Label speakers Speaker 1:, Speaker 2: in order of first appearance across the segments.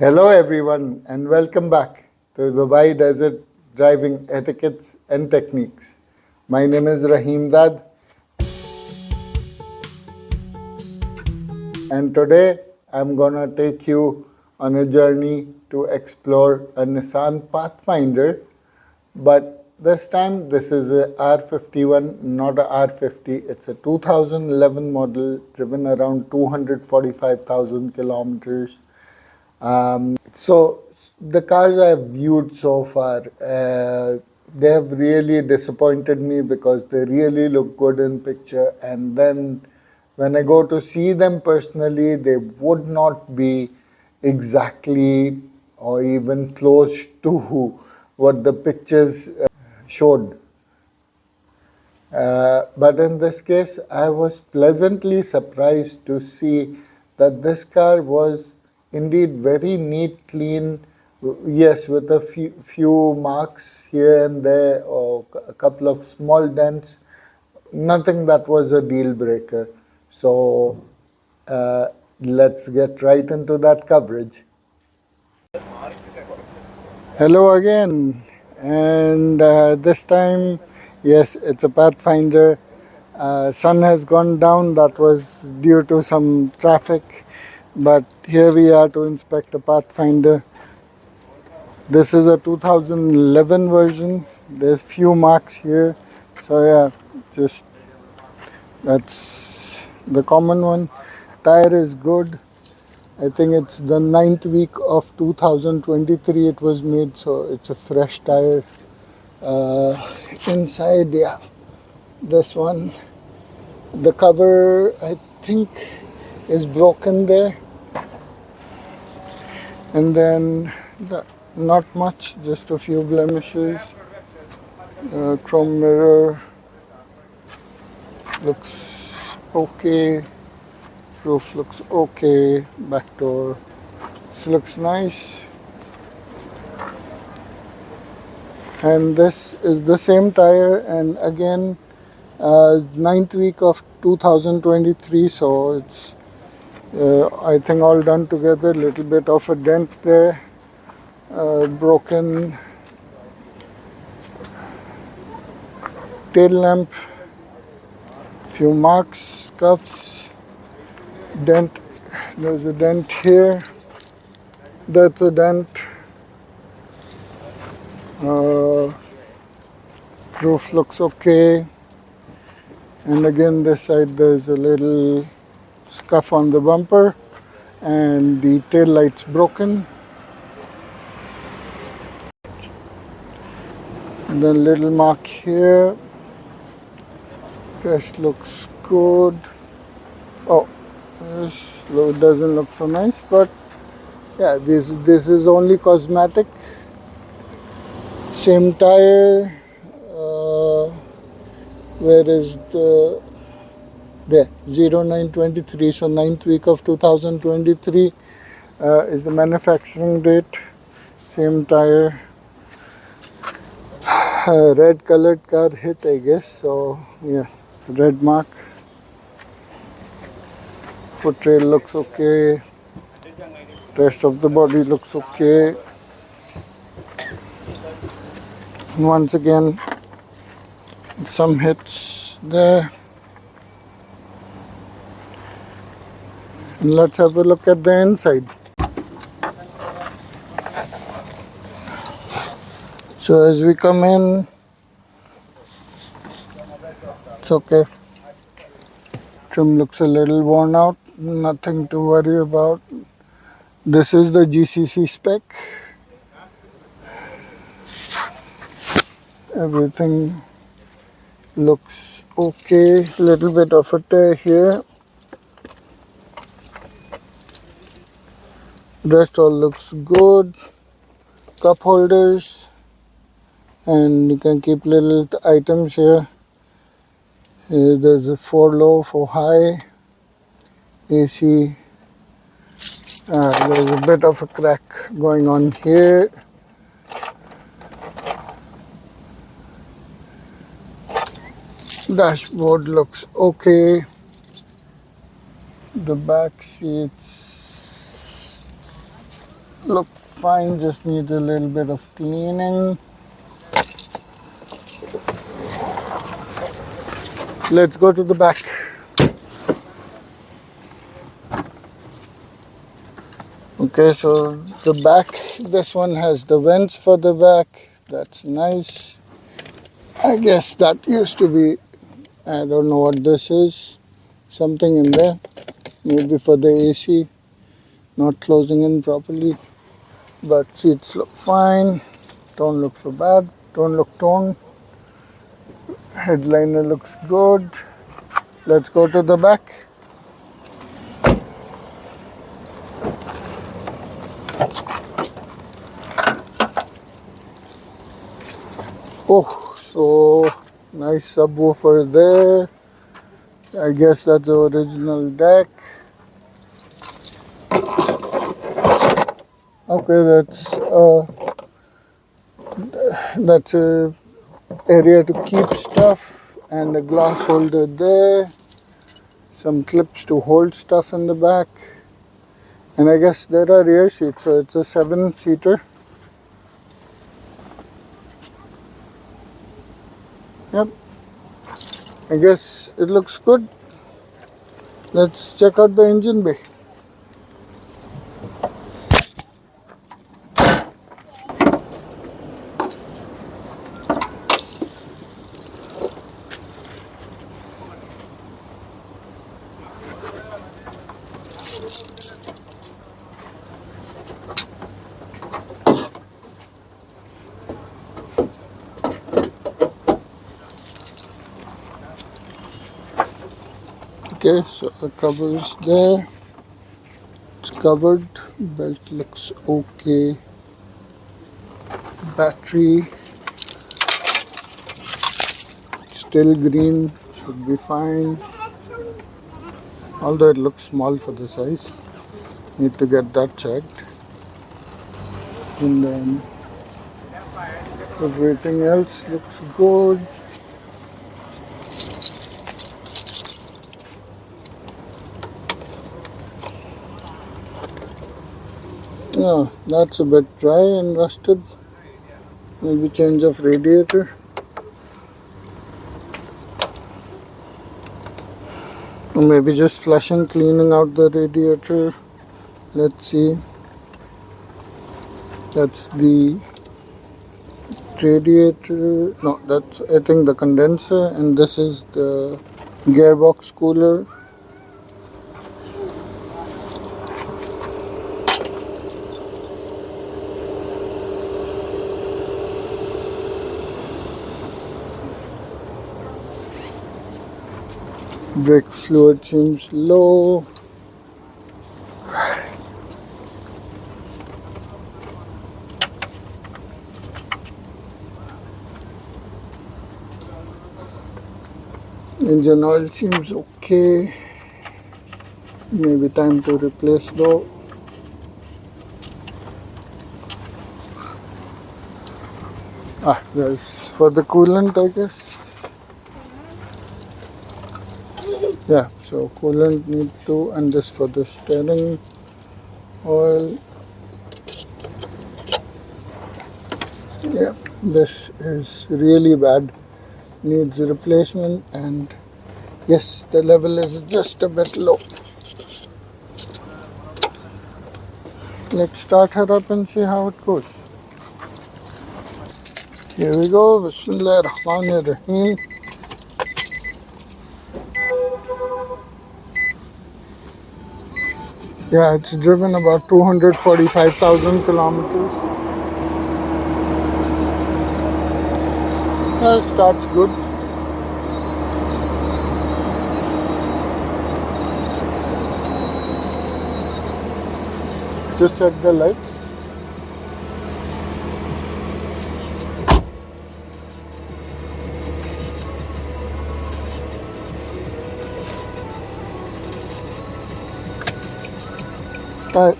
Speaker 1: Hello, everyone, and welcome back to Dubai Desert Driving Etiquettes and Techniques. My name is Rahim Dad, and today I'm gonna take you on a journey to explore a Nissan Pathfinder, but this time this is a R51, not a R50. It's a 2011 model driven around 245,000 kilometers. So the cars I've viewed so far, they have really disappointed me because they really look good in picture, and then when I go to see them personally, they would not be exactly or even close to what the pictures showed. But in this case, I was pleasantly surprised to see that this car was indeed very neat, clean. Yes, with a few marks here and there, or a couple of small dents. Nothing that was a deal breaker. So let's get right into that coverage. Hello again, and this time, yes, it's a Pathfinder. Sun has gone down, that was due to some traffic, but here we are to inspect a Pathfinder. This is a 2011 version. There's few marks here, so yeah, just that's the common one. Tire is good. I think it's the 9th week of 2023 it was made, so it's a fresh tire. Inside, yeah, this one, the cover I think is broken there, and then not much, just a few blemishes. Chrome mirror looks okay, roof looks okay, back door looks nice. And this is the same tire, and again 9th week of 2023, so it's I think all done together. Little bit of a dent there, broken tail lamp, few marks, scuffs, dent. There's a dent here, that's a dent. Roof looks okay, and again this side there's a little scuff on the bumper, and the tail light's broken. And then little mark here. Rest looks good. Oh, this doesn't look so nice, but yeah, this is only cosmetic. Same tire. Where is the there 0923? So 9th week of 2023 is the manufacturing date. Same tire. Red colored car hit, I guess. So yeah, red mark. Foot rail looks okay. Rest of the body looks okay. And once again, some hits there. And let's have a look at the inside. So as we come in, it's okay. Trim looks a little worn out, nothing to worry about. This is the GCC spec. Everything looks okay. Little bit of a tear here. Rest all looks good. Cup holders, and you can keep little items here. There's a 4 low, 4 high, AC. There's a bit of a crack going on here. Dashboard looks okay. The back seats look fine, just needs a little bit of cleaning. Let's go to the back. Okay, so the back, this one has the vents for the back. That's nice. I guess that used to be, I don't know what this is. Something in there. Maybe for the AC. Not closing in properly. But seats look fine. Don't look so bad. Don't look torn. Headliner looks good. Let's go to the back. Oh, so nice subwoofer there. I guess that's the original deck. Okay, that's a area to keep stuff and a glass holder there. Some clips to hold stuff in the back. And I guess there are rear seats, so it's a 7-seater. Yep. I guess it looks good. Let's check out the engine bay. Okay, so the cover is there. It's covered. Belt looks okay. Battery still green, should be fine. Although it looks small for the size. Need to get that checked. And then everything else looks good. Yeah, that's a bit dry and rusted. Maybe change of radiator. Or maybe just flushing, cleaning out the radiator. Let's see. That's the radiator. No, that's I think the condenser, and this is the gearbox cooler. Brake fluid seems low. Engine oil seems okay. Maybe time to replace though. There's for the coolant, I guess. Yeah, so coolant need to, and this for the steering oil. Yeah, this is really bad. Needs a replacement, and yes, the level is just a bit low. Let's start her up and see how it goes. Here we go. Bismillah ar-Rahman ar-Rahim. Yeah, it's driven about 245,000 kilometers. Yeah, it starts good. Just check the lights. All right.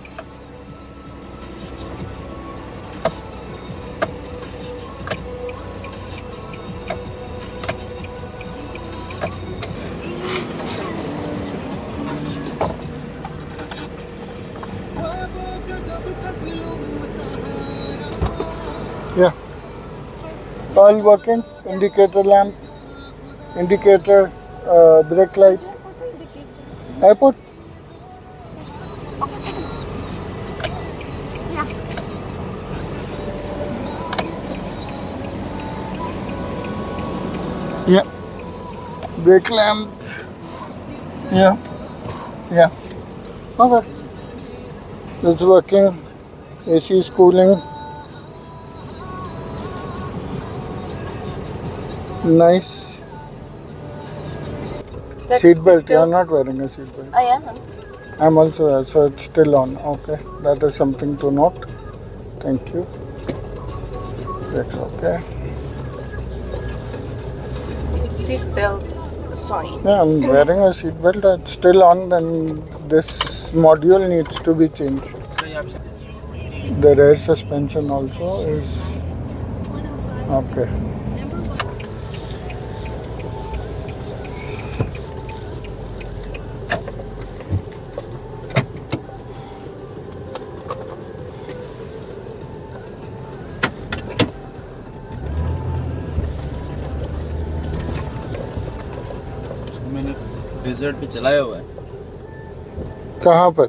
Speaker 1: Yeah. All working. Indicator lamp. Indicator. Brake light. Airport. Yeah. Brake lamp. Yeah. Yeah. Okay. It's working. AC is cooling. Nice. Seat belt. You're not wearing a seat belt.
Speaker 2: I am.
Speaker 1: I'm also, so it's still on. Okay. That is something to note. Thank you. That's okay.
Speaker 2: Seat belt sign.
Speaker 1: Yeah, I'm wearing a seat belt. It's still on. Then this module needs to be changed. The rear suspension also is okay.
Speaker 3: मैंने desert पे चलाया हुआ है
Speaker 1: कहाँ पर?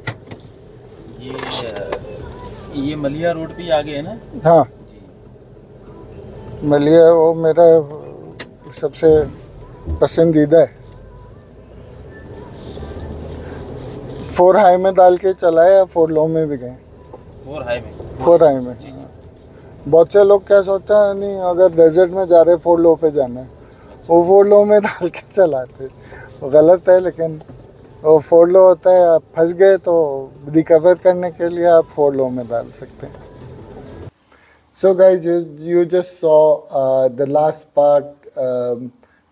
Speaker 3: ये मलिया road पे ही आगे है ना
Speaker 1: हाँ मलिया वो मेरा सबसे पसंदीदा है 4 हाई में डाल के चलाए या 4 लो में भी गए?
Speaker 3: 4 हाई में
Speaker 1: 4 हाई में। बहुत से लोग क्या सोचते हैं नहीं अगर डेजर्ट में जा रहे 4 लो पे जाना है वो 4 लो में डाल के चलाते वो गलत है लेकिन वो 4 लो होता है आप फंस गए तो रिकवर करने के लिए आप 4 लो में डाल सकते हैं। So guys, you just saw the last part.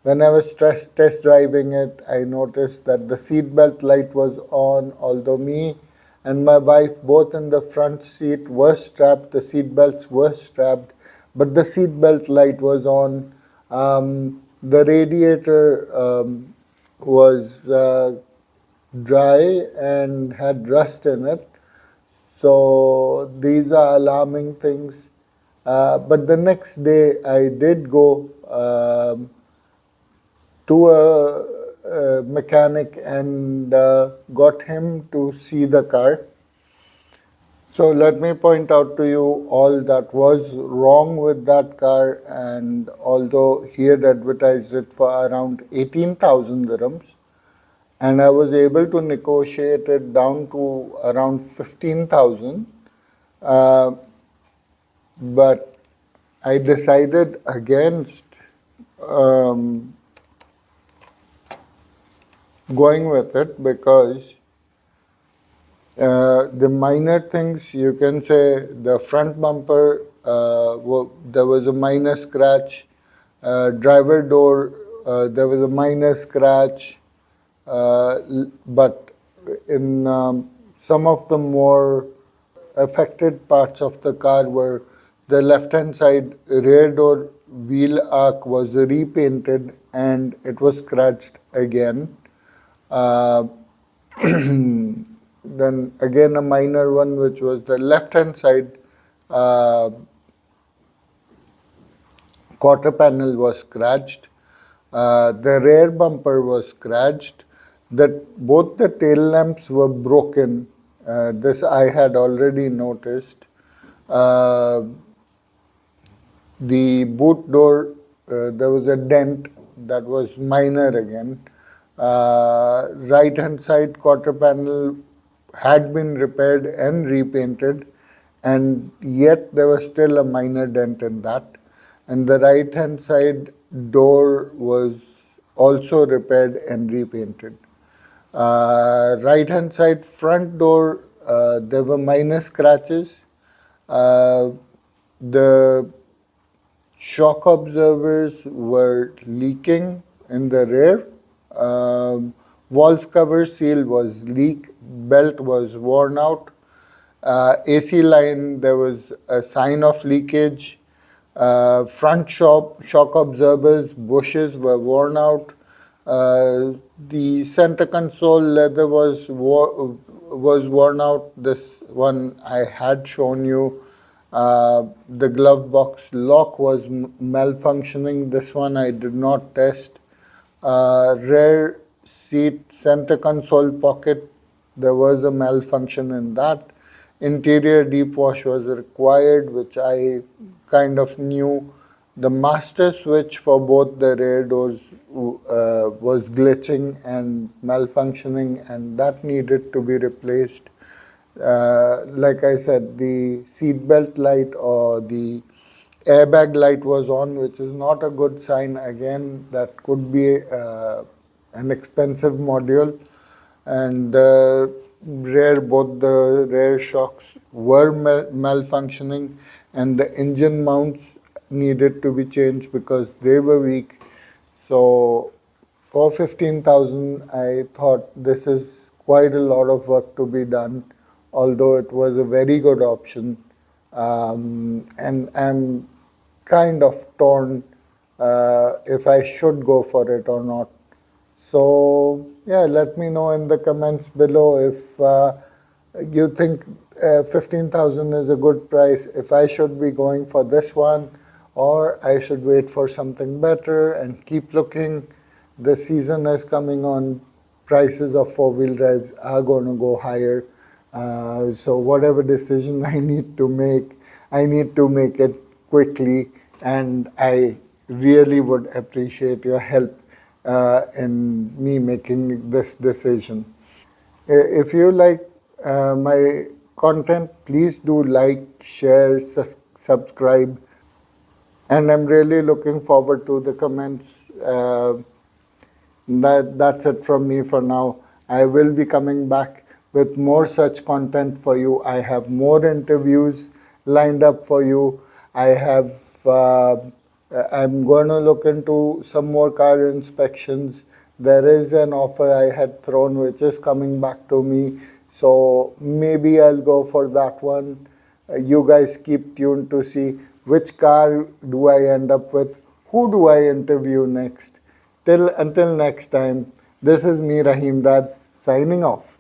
Speaker 1: When I was test driving it, I noticed that the seat belt light was on, although me and my wife both in the front seat were strapped, the seat belts were strapped, but the seat belt light was on. The radiator was dry and had rust in it. So these are alarming things. But the next day I did go to a mechanic and got him to see the car. So let me point out to you all that was wrong with that car, and although he had advertised it for around 18,000 dirhams, and I was able to negotiate it down to around 15,000. But I decided against going with it because the minor things you can say the front bumper there was a minor scratch, driver door there was a minor scratch, but in some of the more affected parts of the car were the left hand side rear door wheel arc was repainted and it was scratched again. Then again a minor one which was the left hand side quarter panel was scratched. The rear bumper was scratched. That both the tail lamps were broken. This I had already noticed. The boot door, there was a dent that was minor again. Right hand side quarter panel had been repaired and repainted, and yet there was still a minor dent in that. And the right hand side door was also repaired and repainted. Right hand side front door, there were minor scratches. The shock absorbers were leaking in the rear. Valve cover seal was leak. Belt was worn out. AC line, there was a sign of leakage. Front shock absorbers, bushes were worn out. The center console leather was was worn out. This one I had shown you. The glove box lock was malfunctioning. This one I did not test. Rear seat center console pocket, there was a malfunction in that. Interior deep wash was required, which I kind of knew. The master switch for both the rear doors was glitching and malfunctioning, and that needed to be replaced. Like I said, the seat belt light or the airbag light was on, which is not a good sign. Again, that could be an expensive module. And both the rear shocks were malfunctioning, and the engine mounts needed to be changed because they were weak. So for 15,000, I thought this is quite a lot of work to be done, although it was a very good option. And I'm kind of torn if I should go for it or not. So, yeah, let me know in the comments below if you think 15,000 is a good price, if I should be going for this one, or I should wait for something better and keep looking. The season is coming on, prices of four-wheel drives are going to go higher. So whatever decision I need to make it quickly, and I really would appreciate your help in me making this decision. If you like my content, please do like, share, subscribe, and I'm really looking forward to the comments. That's it from me for now. I will be coming back with more such content for you. I have more interviews lined up for you. I'm going to look into some more car inspections. There is an offer I had thrown which is coming back to me. So maybe I'll go for that one. You guys keep tuned to see which car do I end up with, who do I interview next. Until next time, this is me, Rahim Dad, signing off.